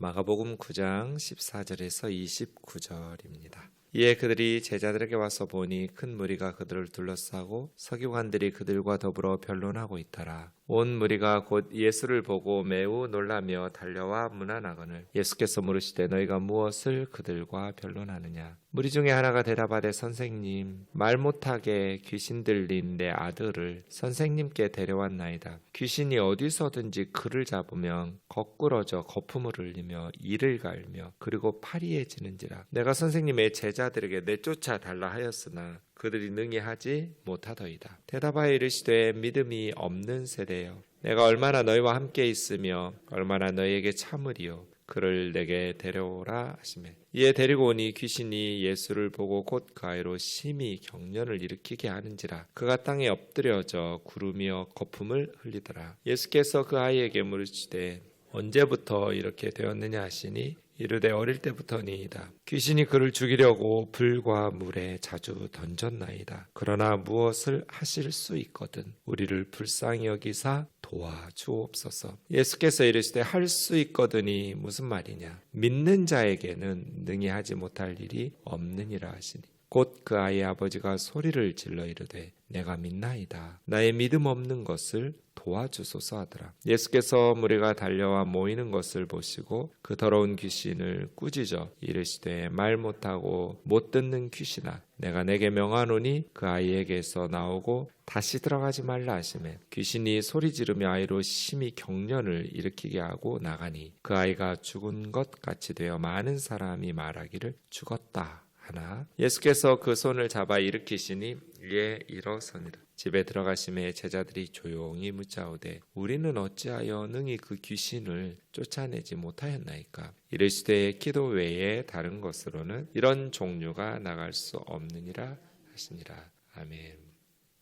마가복음 9장 14절에서 29절입니다. 이에 그들이 제자들에게 와서 보니 큰 무리가 그들을 둘러싸고 서기관들이 그들과 더불어 변론하고 있더라. 온 무리가 곧 예수를 보고 매우 놀라며 달려와 문안하거늘 예수께서 물으시되 너희가 무엇을 그들과 변론하느냐. 무리 중에 하나가 대답하되 선생님, 말 못하게 귀신 들린 내 아들을 선생님께 데려왔나이다. 귀신이 어디서든지 그를 잡으면 거꾸러져 거품을 흘리며 이를 갈며 그리고 파리해지는지라. 내가 선생님의 제자들에게 내쫓아 달라 하였으나 그들이 능히 하지 못하더이다. 대답하여 이르시되 믿음이 없는 세대여, 내가 얼마나 너희와 함께 있으며 얼마나 너희에게 참으리요. 그를 내게 데려오라 하시매 이에 데리고 오니 귀신이 예수를 보고 곧 그 아이로 심히 경련을 일으키게 하는지라. 그가 땅에 엎드려져 구르며 거품을 흘리더라. 예수께서 그 아이에게 물으시되 언제부터 이렇게 되었느냐 하시니 이르되 어릴 때부터니이다. 귀신이 그를 죽이려고 불과 물에 자주 던졌나이다. 그러나 무엇을 하실 수 있거든 우리를 불쌍히 여기사 도와주옵소서. 예수께서 이르시되 할 수 있거든이 무슨 말이냐. 믿는 자에게는 능히 하지 못할 일이 없느니라 하시니 곧 그 아이의 아버지가 소리를 질러 이르되 내가 믿나이다. 나의 믿음 없는 것을 도와주소서 하더라. 예수께서 무리가 달려와 모이는 것을 보시고 그 더러운 귀신을 꾸짖어 이르시되 말 못하고 못 듣는 귀신아, 내가 내게 명하노니 그 아이에게서 나오고 다시 들어가지 말라 하시매 귀신이 소리 지르며 아이로 심히 경련을 일으키게 하고 나가니 그 아이가 죽은 것 같이 되어 많은 사람이 말하기를 죽었다 하나 예수께서 그 손을 잡아 일으키시니 이에 일어서니라. 집에 들어가심에 제자들이 조용히 묻자오되 우리는 어찌하여 능히 그 귀신을 쫓아내지 못하였나이까. 이르시되 기도 외에 다른 것으로는 이런 종류가 나갈 수 없느니라 하시니라. 아멘.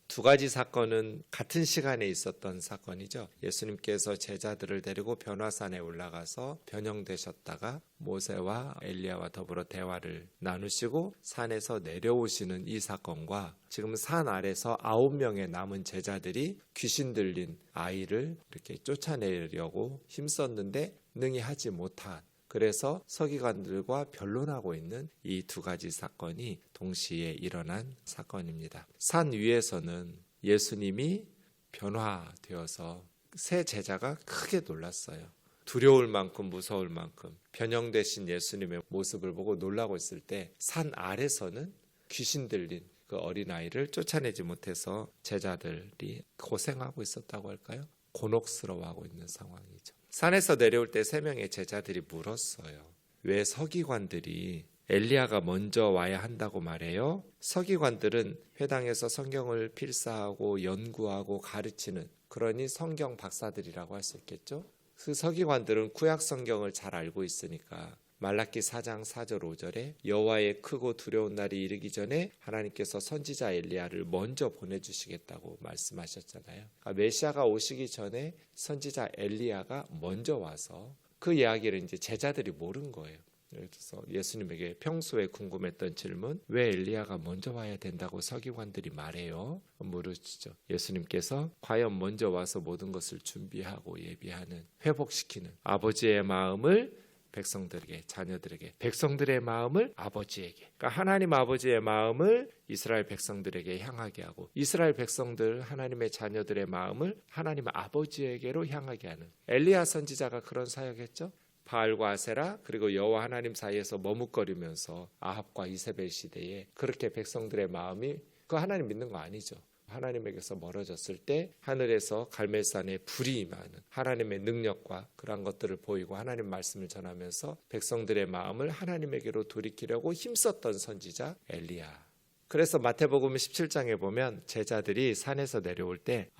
두 가지 사건은 같은 시간에 있었던 사건이죠. 예수님께서 제자들을 데리고 변화산에 올라가서 변형되셨다가 모세와 엘리야와 더불어 대화를 나누시고 산에서 내려오시는 이 사건과 지금 산 아래서 9명의 남은 제자들이 귀신 들린 아이를 이렇게 쫓아내려고 힘썼는데 능히 하지 못한, 그래서 서기관들과 변론하고 있는 이 두 가지 사건이 동시에 일어난 사건입니다. 산 위에서는 예수님이 변화되어서 새 제자가 크게 놀랐어요. 두려울 만큼 무서울 만큼 변형되신 예수님의 모습을 보고 놀라고 있을 때 산 아래서는 귀신 들린 그 어린아이를 쫓아내지 못해서 제자들이 고생하고 있었다고 할까요? 곤혹스러워하고 있는 상황이죠. 산에서 내려올 때 3명의 제자들이 물었어요. 왜 서기관들이 엘리야가 먼저 와야 한다고 말해요? 서기관들은 회당에서 성경을 필사하고 연구하고 가르치는, 그러니 성경 박사들이라고 할 수 있겠죠. 그 서기관들은 구약 성경을 잘 알고 있으니까 말라기 4장 4절 5절에 여호와의 크고 두려운 날이 이르기 전에 하나님께서 선지자 엘리야를 먼저 보내주시겠다고 말씀하셨잖아요. 그러니까 메시아가 오시기 전에 선지자 엘리야가 먼저 와서 그 이야기를 이제 제자들이 모른 거예요. 그래서 예수님에게 평소에 궁금했던 질문, 왜 엘리야가 먼저 와야 된다고 서기관들이 말해요? 물으시죠. 예수님께서 과연 먼저 와서 모든 것을 준비하고 예비하는, 회복시키는 아버지의 마음을 백성들에게, 자녀들에게, 백성들의 마음을 아버지에게, 그러니까 하나님 아버지의 마음을 이스라엘 백성들에게 향하게 하고 이스라엘 백성들, 하나님의 자녀들의 마음을 하나님 아버지에게로 향하게 하는 엘리야 선지자가 그런 사역했죠. 바알과 아세라 그리고 여호와 하나님 사이에서 머뭇거리면서 아합과 이세벨 시대에 그렇게 백성들의 마음이, 그 하나님 믿는 거 아니죠. 하나님에게서 멀어졌을 때 하늘에서 갈멜산에 불이 임하는 하나님의 능력과 그런 것들을 보이고 하나님 말씀을 전하면서 백성들의 마음을 하나님에게로 돌이키려고 힘썼던 선지자 엘리야. 그래서 마태복음 17장에 보면 제자들이 산에서 내려올 때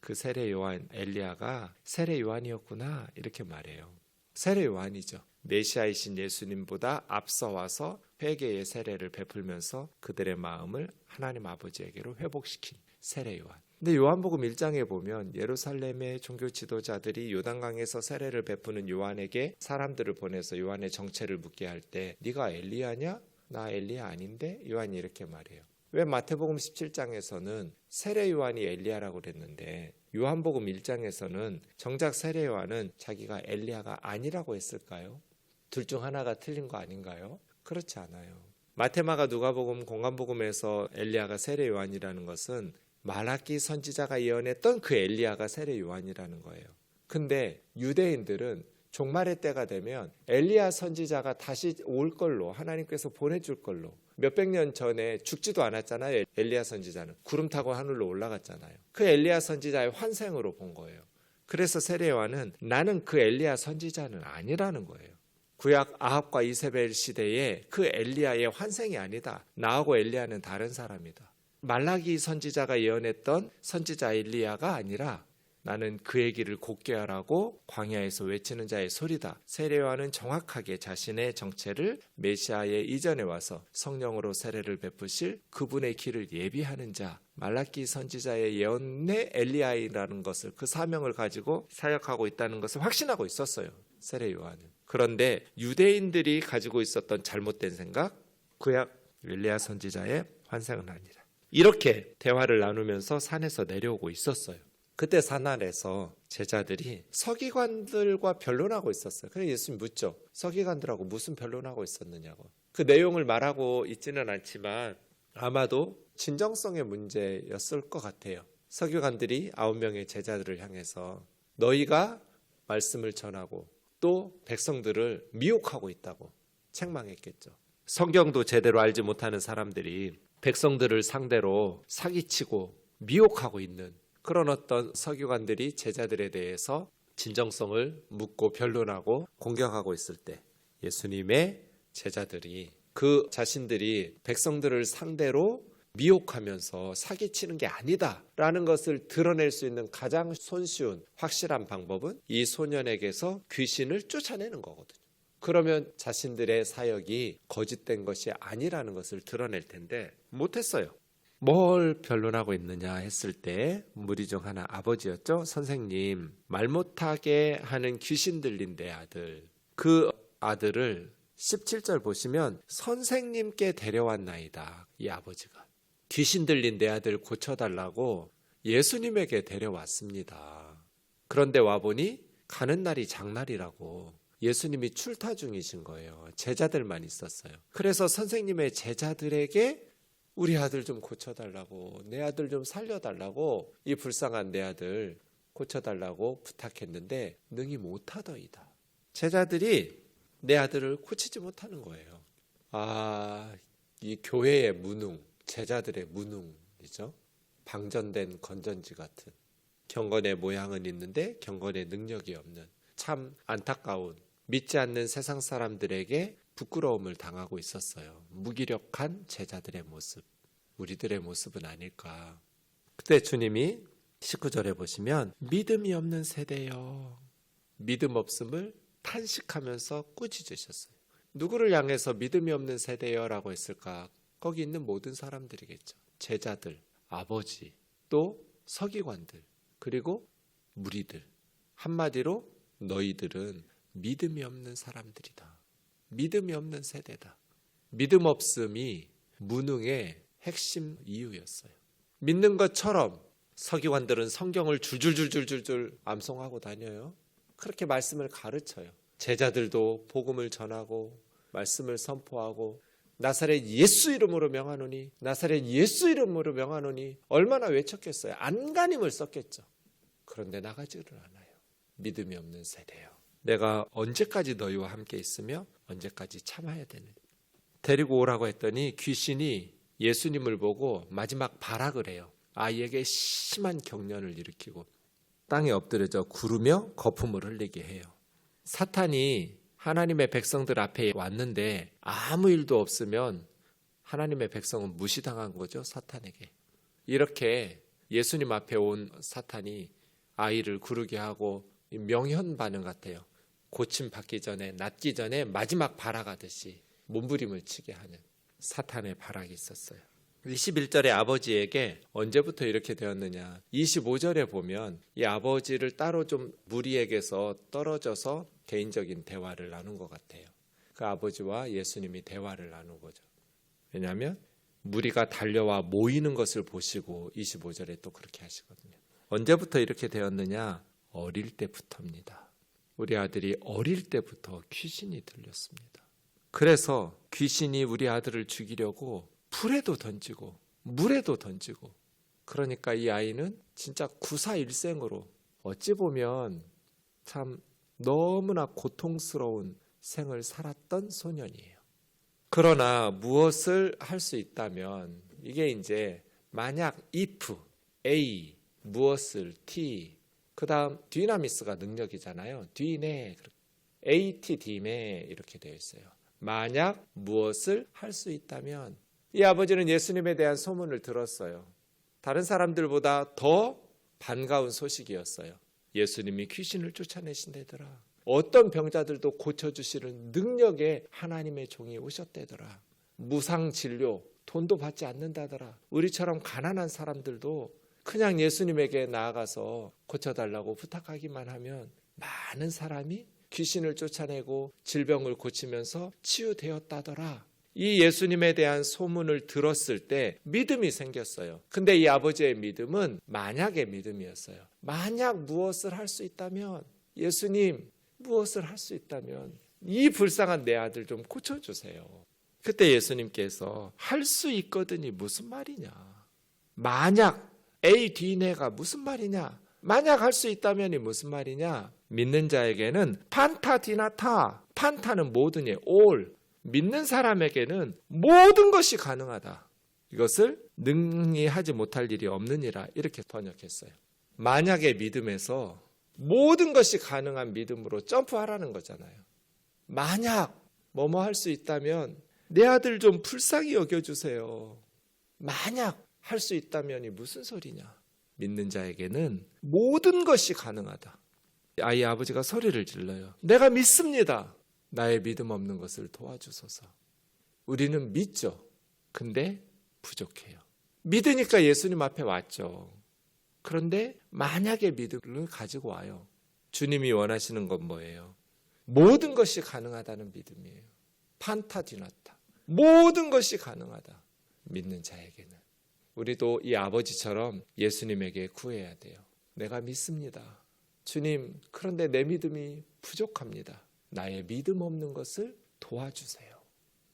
그 세례 요한 엘리야가 세례 요한이었구나 이렇게 말해요. 세례 요한이죠. 메시아이신 예수님보다 앞서 와서 회개의 세례를 베풀면서 그들의 마음을 하나님 아버지에게로 회복시킨 세례 요한. 근데 요한복음 1장에 보면 예루살렘의 종교 지도자들이 요단강에서 세례를 베푸는 요한에게 사람들을 보내서 요한의 정체를 묻게 할 때 네가 엘리야냐? 나 엘리야 아닌데? 요한이 이렇게 말해요. 왜 마태복음 17장에서는 세례 요한이 엘리야라고 그랬는데 요한복음 1장에서는 정작 세례 요한은 자기가 엘리야가 아니라고 했을까요? 둘 중 하나가 틀린 거 아닌가요? 그렇지 않아요. 마태마가 누가복음 공관복음에서 엘리야가 세례 요한이라는 것은 말라기 선지자가 예언했던 그 엘리야가 세례 요한이라는 거예요. 근데 유대인들은 종말의 때가 되면 엘리야 선지자가 다시 올 걸로, 하나님께서 보내줄 걸로, 몇백 년 전에 죽지도 않았잖아요. 엘리야 선지자는 구름 타고 하늘로 올라갔잖아요. 그 엘리야 선지자의 환생으로 본 거예요. 그래서 세례 요한은 나는 그 엘리야 선지자는 아니라는 거예요. 구약 아합과 이세벨 시대에 그 엘리야의 환생이 아니다. 나하고 엘리야는 다른 사람이다. 말라기 선지자가 예언했던 선지자 엘리야가 아니라 나는 그의 길을 곧게 하라고 광야에서 외치는 자의 소리다. 세례 요한은 정확하게 자신의 정체를 메시아의 이전에 와서 성령으로 세례를 베푸실 그분의 길을 예비하는 자, 말라기 선지자의 예언의 엘리야이라는 것을, 그 사명을 가지고 사역하고 있다는 것을 확신하고 있었어요. 세례 요한은. 그런데 유대인들이 가지고 있었던 잘못된 생각, 구약 엘리야 선지자의 환생은 아니라, 이렇게 대화를 나누면서 산에서 내려오고 있었어요. 그때 산 아래서 제자들이 서기관들과 변론하고 있었어요. 그래서 예수님 묻죠. 서기관들하고 무슨 변론하고 있었느냐고. 그 내용을 말하고 있지는 않지만 아마도 진정성의 문제였을 것 같아요. 서기관들이 9명의 제자들을 향해서 너희가 말씀을 전하고 또 백성들을 미혹하고 있다고 책망했겠죠. 성경도 제대로 알지 못하는 사람들이 백성들을 상대로 사기치고 미혹하고 있는 그런 어떤 서기관들이 제자들에 대해서 진정성을 묻고 변론하고 공격하고 있을 때 예수님의 제자들이 그 자신들이 백성들을 상대로 미혹하면서 사기치는 게 아니다라는 것을 드러낼 수 있는 가장 손쉬운 확실한 방법은 이 소년에게서 귀신을 쫓아내는 거거든요. 그러면 자신들의 사역이 거짓된 것이 아니라는 것을 드러낼 텐데 못했어요. 뭘 변론하고 있느냐 했을 때 무리 중 하나 아버지였죠. 선생님, 말 못하게 하는 귀신 들린 내 아들, 그 아들을 17절 보시면 선생님께 데려왔나이다. 이 아버지가 귀신 들린 내 아들 고쳐달라고 예수님에게 데려왔습니다. 그런데 와보니 가는 날이 장날이라고 예수님이 출타 중이신 거예요. 제자들만 있었어요. 그래서 선생님의 제자들에게 우리 아들 좀 고쳐달라고, 내 아들 좀 살려달라고, 이 불쌍한 내 아들 고쳐달라고 부탁했는데 능히 못하더이다. 제자들이 내 아들을 고치지 못하는 거예요. 이 교회의 무능, 제자들의 무능이죠. 방전된 건전지 같은, 경건의 모양은 있는데 경건의 능력이 없는, 참 안타까운, 믿지 않는 세상 사람들에게 부끄러움을 당하고 있었어요. 무기력한 제자들의 모습, 우리들의 모습은 아닐까. 그때 주님이 19절에 보시면 믿음이 없는 세대여, 믿음 없음을 탄식하면서 꾸짖으셨어요. 누구를 향해서 믿음이 없는 세대여라고 했을까? 거기 있는 모든 사람들이겠죠. 제자들, 아버지, 또 서기관들, 그리고 무리들. 한마디로 너희들은 믿음이 없는 사람들이다. 믿음이 없는 세대다. 믿음 없음이 무능의 핵심 이유였어요. 믿는 것처럼 서기관들은 성경을 줄줄줄줄줄 암송하고 다녀요. 그렇게 말씀을 가르쳐요. 제자들도 복음을 전하고 말씀을 선포하고 나사렛 예수 이름으로 명하노니, 나사렛 예수 이름으로 명하노니 얼마나 외쳤겠어요. 안간힘을 썼겠죠. 그런데 나가지를 않아요. 믿음이 없는 세대요. 내가 언제까지 너희와 함께 있으며 언제까지 참아야 되느냐. 데리고 오라고 했더니 귀신이 예수님을 보고 마지막 발악을 해요. 아이에게 심한 경련을 일으키고 땅에 엎드려져 구르며 거품을 흘리게 해요. 사탄이 하나님의 백성들 앞에 왔는데 아무 일도 없으면 하나님의 백성은 무시당한 거죠. 사탄에게. 이렇게 예수님 앞에 온 사탄이 아이를 구르게 하고 명현 반응 같아요. 고침 받기 전에, 낫기 전에 마지막 발악하듯이 몸부림을 치게 하는 사탄의 발악이 있었어요. 21절에 아버지에게 언제부터 이렇게 되었느냐. 25절에 보면 이 아버지를 따로 좀 무리에게서 떨어져서 개인적인 대화를 나눈 것 같아요. 그 아버지와 예수님이 대화를 나눈 거죠. 왜냐하면 무리가 달려와 모이는 것을 보시고 25절에 또 그렇게 하시거든요. 언제부터 이렇게 되었느냐? 어릴 때부터입니다. 우리 아들이 어릴 때부터 귀신이 들렸습니다. 그래서 귀신이 우리 아들을 죽이려고 불에도 던지고 물에도 던지고, 그러니까 이 아이는 진짜 구사일생으로 어찌 보면 참 너무나 고통스러운 생을 살았던 소년이에요. 그러나 무엇을 할 수 있다면, 이게 이제 만약 if, A, 무엇을 T, 그 다음 디나미스가 능력이잖아요. 뒤네, AT, 디네 이렇게 되어 있어요. 만약 무엇을 할 수 있다면, 이 아버지는 예수님에 대한 소문을 들었어요. 다른 사람들보다 더 반가운 소식이었어요. 예수님이 귀신을 쫓아내신다더라. 어떤 병자들도 고쳐주시는 능력의 하나님의 종이 오셨다더라. 무상진료, 돈도 받지 않는다더라. 우리처럼 가난한 사람들도 그냥 예수님에게 나아가서 고쳐달라고 부탁하기만 하면 많은 사람이 귀신을 쫓아내고 질병을 고치면서 치유되었다더라. 이 예수님에 대한 소문을 들었을 때 믿음이 생겼어요. 근데 이 아버지의 믿음은 만약의 믿음이었어요. 만약 무엇을 할 수 있다면, 예수님 무엇을 할 수 있다면 이 불쌍한 내 아들 좀 고쳐주세요. 그때 예수님께서 할 수 있거든이 무슨 말이냐? 만약 A, D네가 무슨 말이냐? 만약 할 수 있다면이 무슨 말이냐? 믿는 자에게는 판타 디나타, 판타는 모든이 all, 믿는 사람에게는 모든 것이 가능하다. 이것을 능히 하지 못할 일이 없느니라, 이렇게 번역했어요. 만약의 믿음에서 모든 것이 가능한 믿음으로 점프하라는 거잖아요. 만약 뭐뭐 할 수 있다면 내 아들 좀 불쌍히 여겨주세요. 만약 할 수 있다면이 무슨 소리냐? 믿는 자에게는 모든 것이 가능하다. 아이 아버지가 소리를 질러요. 내가 믿습니다. 나의 믿음 없는 것을 도와주소서. 우리는 믿죠. 근데 부족해요. 믿으니까 예수님 앞에 왔죠. 그런데 만약의 믿음을 가지고 와요. 주님이 원하시는 건 뭐예요? 모든 것이 가능하다는 믿음이에요. 판타디나타. 모든 것이 가능하다. 믿는 자에게는. 우리도 이 아버지처럼 예수님에게 구해야 돼요. 내가 믿습니다. 주님, 그런데 내 믿음이 부족합니다. 나의 믿음 없는 것을 도와주세요.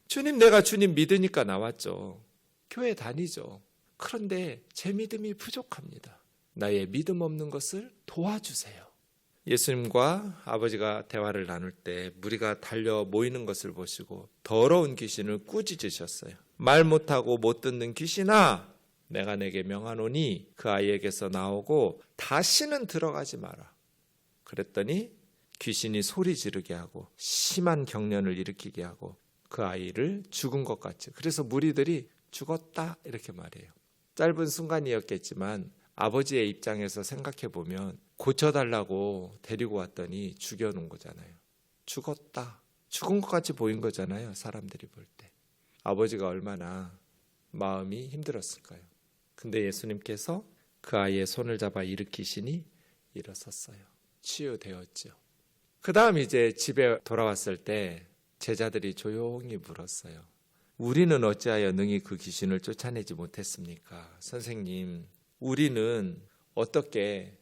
주님, 내가 주님 믿으니까 나왔죠. 교회 다니죠. 그런데 제 믿음이 부족합니다. 나의 믿음 없는 것을 도와주세요. 예수님과 아버지가 대화를 나눌 때 무리가 달려 모이는 것을 보시고 더러운 귀신을 꾸짖으셨어요. 말 못하고 못 듣는 귀신아, 내가 내게 명하노니 그 아이에게서 나오고 다시는 들어가지 마라. 그랬더니 귀신이 소리 지르게 하고 심한 경련을 일으키게 하고 그 아이를 죽은 것 같이. 그래서 무리들이 죽었다 이렇게 말해요. 짧은 순간이었겠지만 아버지의 입장에서 생각해 보면 고쳐달라고 데리고 왔더니 죽여놓은 거잖아요. 죽었다. 죽은 것 같이 보인 거잖아요. 사람들이 볼 때. 아버지가 얼마나 마음이 힘들었을까요? 근데 예수님께서 그 아이의 손을 잡아 일으키시니 일어섰어요. 치유되었죠. 그 다음 이제 집에 돌아왔을 때 제자들이 조용히 물었어요. 우리는 어찌하여 능히 그 귀신을 쫓아내지 못했습니까? 선생님, 우리는 어떻게,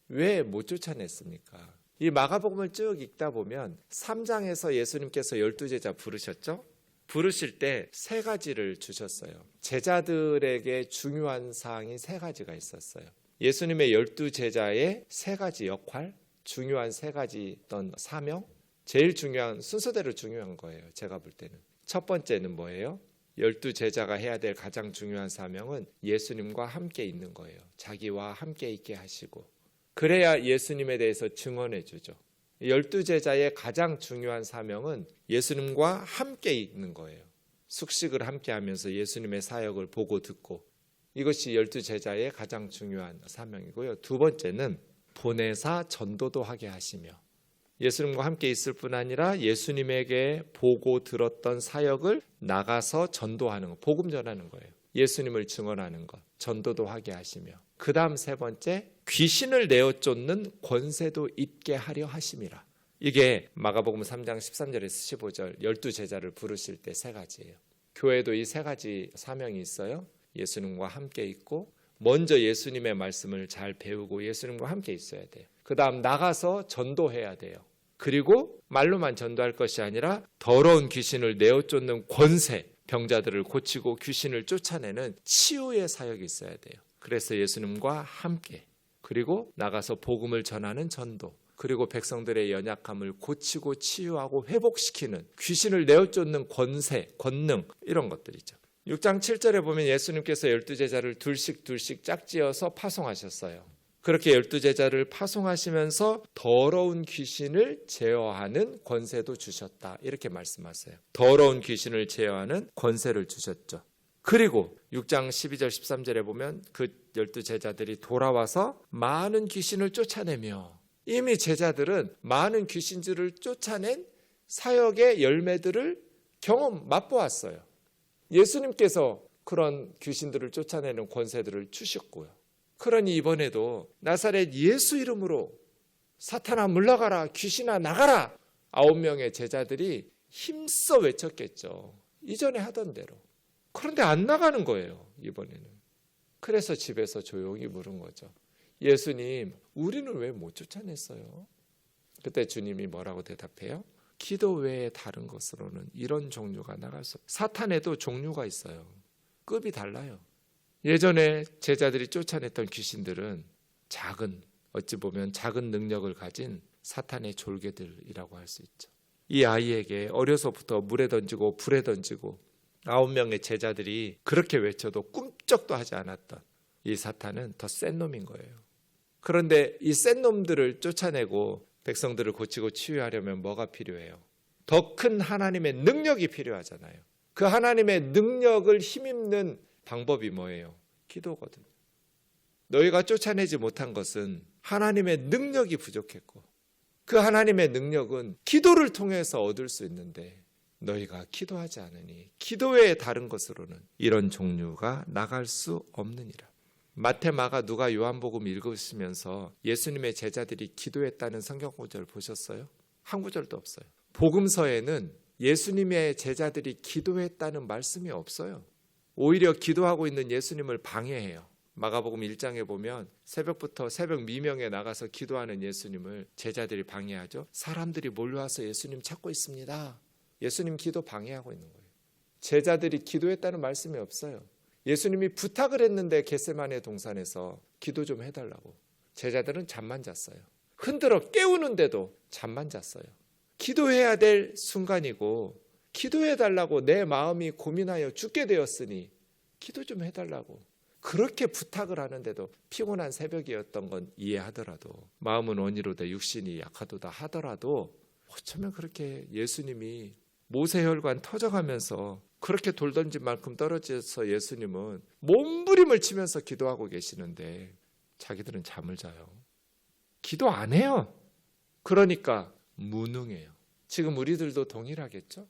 왜 못 쫓아냈습니까? 이 마가복음을 쭉 읽다 보면 3장에서 예수님께서 12제자 부르셨죠? 부르실 때 3가지를 주셨어요. 제자들에게 중요한 사항이 3가지가 있었어요. 예수님의 12제자의 3가지 역할, 중요한 3가지 어떤 사명, 제일 중요한, 순서대로 중요한 거예요. 제가 볼 때는. 첫 번째는 뭐예요? 12제자가 해야 될 가장 중요한 사명은 예수님과 함께 있는 거예요. 자기와 함께 있게 하시고. 그래야 예수님에 대해서 증언해 주죠. 12제자의 가장 중요한 사명은 예수님과 함께 있는 거예요. 숙식을 함께 하면서 예수님의 사역을 보고 듣고. 이것이 12제자의 가장 중요한 사명이고요. 두 번째는 보내사 전도도 하게 하시며, 예수님과 함께 있을 뿐 아니라 예수님에게 보고 들었던 사역을 나가서 전도하는 것, 복음 전하는 거예요. 예수님을 증언하는 것, 전도도 하게 하시며, 그 다음 3번째, 귀신을 내어 쫓는 권세도 있게 하려 하심이라. 이게 마가복음 3장 13절에서 15절 12제자를 부르실 때 3가지예요. 교회도 이 3가지 사명이 있어요. 예수님과 함께 있고 먼저 예수님의 말씀을 잘 배우고 예수님과 함께 있어야 돼요. 그 다음 나가서 전도해야 돼요. 그리고 말로만 전도할 것이 아니라 더러운 귀신을 내어쫓는 권세, 병자들을 고치고 귀신을 쫓아내는 치유의 사역이 있어야 돼요. 그래서 예수님과 함께, 그리고 나가서 복음을 전하는 전도, 그리고 백성들의 연약함을 고치고 치유하고 회복시키는 귀신을 내어쫓는 권세, 권능, 이런 것들이죠. 6장 7절에 보면 예수님께서 12제자를 둘씩 짝지어서 파송하셨어요. 그렇게 12제자를 파송하시면서 더러운 귀신을 제어하는 권세도 주셨다, 이렇게 말씀하세요. 더러운 귀신을 제어하는 권세를 주셨죠. 그리고 6장 12절 13절에 보면 그 12제자들이 돌아와서 많은 귀신을 쫓아내며, 이미 제자들은 많은 귀신들을 쫓아낸 사역의 열매들을 맛보았어요. 예수님께서 그런 귀신들을 쫓아내는 권세들을 주셨고요. 그러니 이번에도 나사렛 예수 이름으로 사탄아 물러가라, 귀신아 나가라, 9명의 제자들이 힘써 외쳤겠죠. 이전에 하던 대로. 그런데 안 나가는 거예요, 이번에는. 그래서 집에서 조용히 물은 거죠. 예수님, 우리는 왜 못 쫓아냈어요? 그때 주님이 뭐라고 대답해요? 기도 외에 다른 것으로는 이런 종류가 나갈 수 없어요. 사탄에도 종류가 있어요. 급이 달라요. 예전에 제자들이 쫓아냈던 귀신들은 어찌 보면 작은 능력을 가진 사탄의 졸개들이라고 할 수 있죠. 이 아이에게 어려서부터 물에 던지고 불에 던지고 9명의 제자들이 그렇게 외쳐도 꿈쩍도 하지 않았던 이 사탄은 더 센 놈인 거예요. 그런데 이 센 놈들을 쫓아내고 백성들을 고치고 치유하려면 뭐가 필요해요? 더 큰 하나님의 능력이 필요하잖아요. 그 하나님의 능력을 힘입는 방법이 뭐예요? 기도거든요. 너희가 쫓아내지 못한 것은 하나님의 능력이 부족했고, 그 하나님의 능력은 기도를 통해서 얻을 수 있는데 너희가 기도하지 않으니 기도 외에 다른 것으로는 이런 종류가 나갈 수 없느니라. 마태, 마가, 누가, 요한복음 읽으시면서 예수님의 제자들이 기도했다는 성경 구절 보셨어요? 한 구절도 없어요. 복음서에는 예수님의 제자들이 기도했다는 말씀이 없어요. 오히려 기도하고 있는 예수님을 방해해요. 마가복음 1장에 보면 새벽부터 새벽 미명에 나가서 기도하는 예수님을 제자들이 방해하죠. 사람들이 몰려와서 예수님 찾고 있습니다. 예수님 기도 방해하고 있는 거예요. 제자들이 기도했다는 말씀이 없어요. 예수님이 부탁을 했는데 겟세마네 동산에서 기도 좀 해달라고. 제자들은 잠만 잤어요. 흔들어 깨우는데도 잠만 잤어요. 기도해야 될 순간이고, 기도해달라고 내 마음이 고민하여 죽게 되었으니 기도 좀 해달라고 그렇게 부탁을 하는데도 피곤한 새벽이었던 건 이해하더라도, 마음은 원이로다 육신이 약하도다 하더라도, 어쩌면 그렇게 예수님이 모세혈관 터져가면서 그렇게 돌 던진 만큼 떨어져서 예수님은 몸부림을 치면서 기도하고 계시는데 자기들은 잠을 자요. 기도 안 해요. 그러니까 무능해요. 지금 우리들도 동일하겠죠?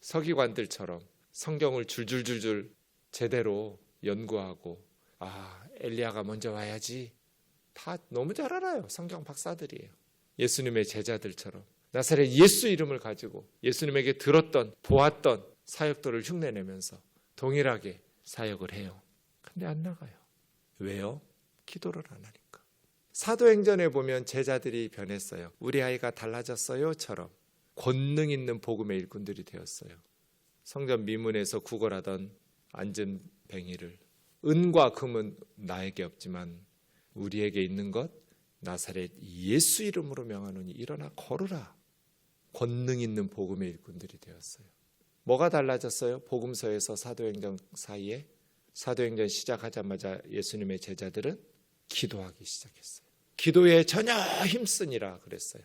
서기관들처럼 성경을 줄줄줄줄 제대로 연구하고, 엘리야가 먼저 와야지, 다 너무 잘 알아요. 성경 박사들이에요. 예수님의 제자들처럼 나사렛 예수 이름을 가지고 예수님에게 들었던, 보았던 사역들을 흉내내면서 동일하게 사역을 해요. 근데 안 나가요. 왜요? 기도를 안 하니까. 사도행전에 보면 제자들이 변했어요. 우리 아이가 달라졌어요처럼 권능 있는 복음의 일꾼들이 되었어요. 성전 미문에서 구걸하던 앉은 뱅이를, 은과 금은 나에게 없지만 우리에게 있는 것 나사렛 예수 이름으로 명하노니 일어나 걸으라. 권능 있는 복음의 일꾼들이 되었어요. 뭐가 달라졌어요? 복음서에서 사도행전 사이에, 사도행전 시작하자마자 예수님의 제자들은 기도하기 시작했어요. 기도에 전혀 힘쓰니라 그랬어요.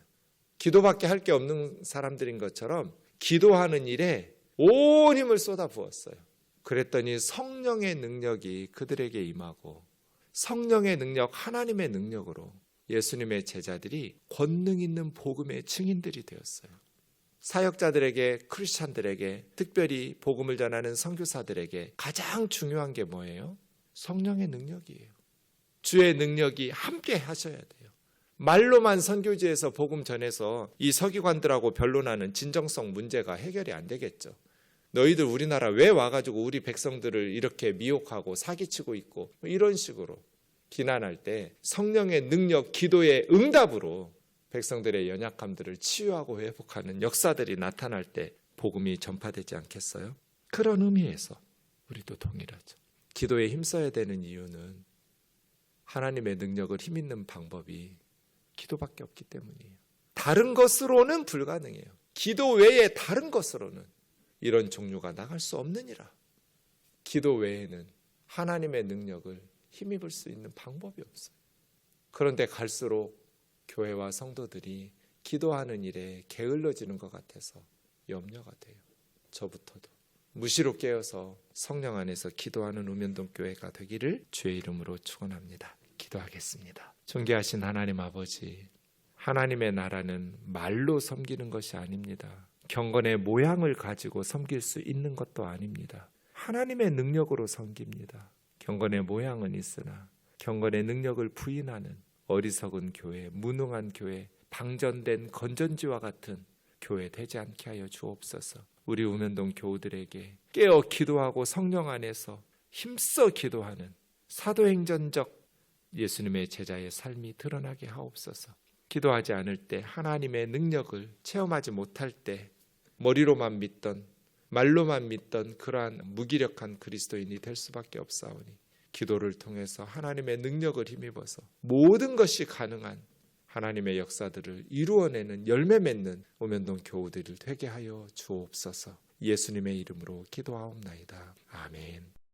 기도밖에 할 게 없는 사람들인 것처럼 기도하는 일에 온 힘을 쏟아부었어요. 그랬더니 성령의 능력이 그들에게 임하고, 성령의 능력, 하나님의 능력으로 예수님의 제자들이 권능 있는 복음의 증인들이 되었어요. 사역자들에게, 크리스찬들에게, 특별히 복음을 전하는 선교사들에게 가장 중요한 게 뭐예요? 성령의 능력이에요. 주의 능력이 함께 하셔야 돼요. 말로만 선교지에서 복음 전해서 이 서기관들하고 변론하는 진정성 문제가 해결이 안 되겠죠. 너희들 우리나라 왜 와가지고 우리 백성들을 이렇게 미혹하고 사기치고 있고 이런 식으로 비난할 때 성령의 능력, 기도의 응답으로 백성들의 연약함들을 치유하고 회복하는 역사들이 나타날 때 복음이 전파되지 않겠어요? 그런 의미에서 우리도 동일하죠. 기도에 힘써야 되는 이유는 하나님의 능력을 힘있는 방법이 기도밖에 없기 때문이에요. 다른 것으로는 불가능해요. 기도 외에 다른 것으로는 이런 종류가 나갈 수 없느니라. 기도 외에는 하나님의 능력을 힘입을 수 있는 방법이 없어요. 그런데 갈수록 교회와 성도들이 기도하는 일에 게을러지는 것 같아서 염려가 돼요. 저부터도. 무시로 깨어서 성령 안에서 기도하는 우면동 교회가 되기를 주의 이름으로 축원합니다. 기도하겠습니다. 존귀하신 하나님 아버지, 하나님의 나라는 말로 섬기는 것이 아닙니다. 경건의 모양을 가지고 섬길 수 있는 것도 아닙니다. 하나님의 능력으로 섬깁니다. 경건의 모양은 있으나 경건의 능력을 부인하는 어리석은 교회, 무능한 교회, 방전된 건전지와 같은 교회 되지 않게 하여 주옵소서. 우리 우면동 교우들에게 깨어 기도하고 성령 안에서 힘써 기도하는 사도행전적 예수님의 제자의 삶이 드러나게 하옵소서. 기도하지 않을 때 하나님의 능력을 체험하지 못할 때 머리로만 믿던 말로만 믿던 그러한 무기력한 그리스도인이 될 수밖에 없사오니 기도를 통해서 하나님의 능력을 힘입어서 모든 것이 가능한 하나님의 역사들을 이루어내는 열매 맺는 우면동 교우들을 되게 하여 주옵소서. 예수님의 이름으로 기도하옵나이다. 아멘.